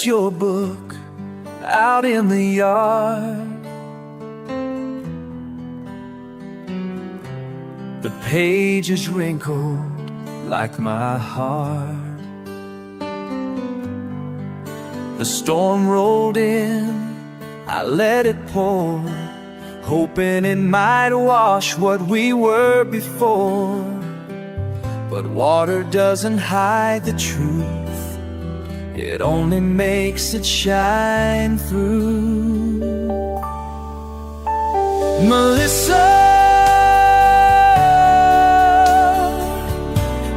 your book out in the yard. The page is wrinkled like my heart. The storm rolled in, I let it pour, hoping it might wash what we were before. But water doesn't hide the truth, it only makes it shine through. Melissa,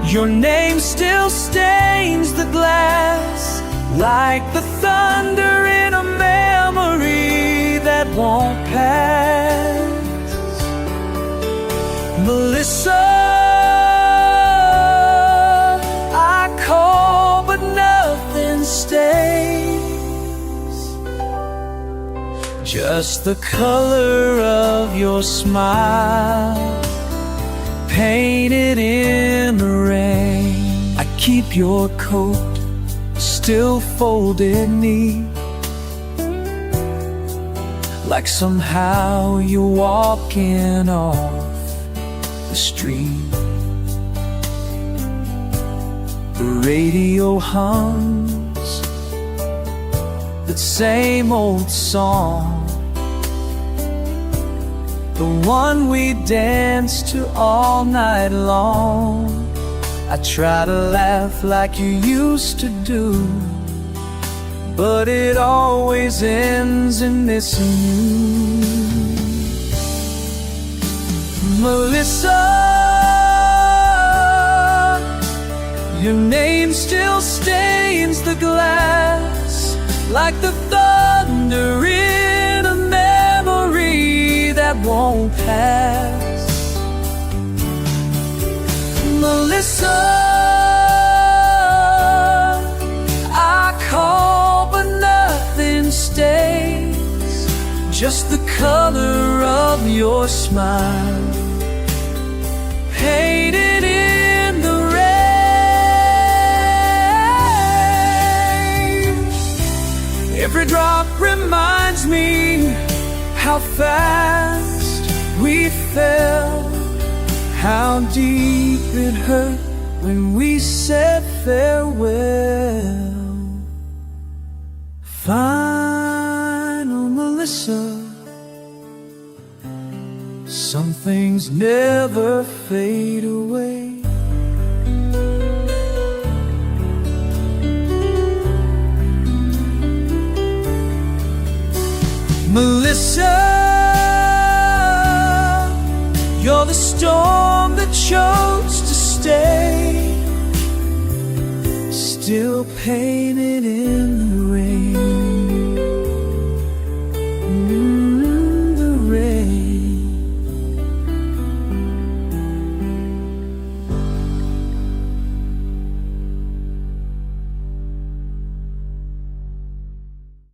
your name still stains the glass like the thunder in a memory that won't pass. Melissa, I call but nothing stays, just the color of your smile painted in the rain. I keep your coat still folded neat, like somehow you're walking off the street. The radio hums that same old song, the one we danced to all night long. I try to laugh like you used to do, but it always ends in missing you. Melissa, your name still stains the glass like the thunder in a memory that won't pass. Melissa, I call but nothing stays, just the color of your smile painted in the rain. Every drop reminds me how fast we fell, how deep it hurt when we said farewell. Final Melissa, some things never fade away. Melissa, you're the storm that chose to stay, still painted in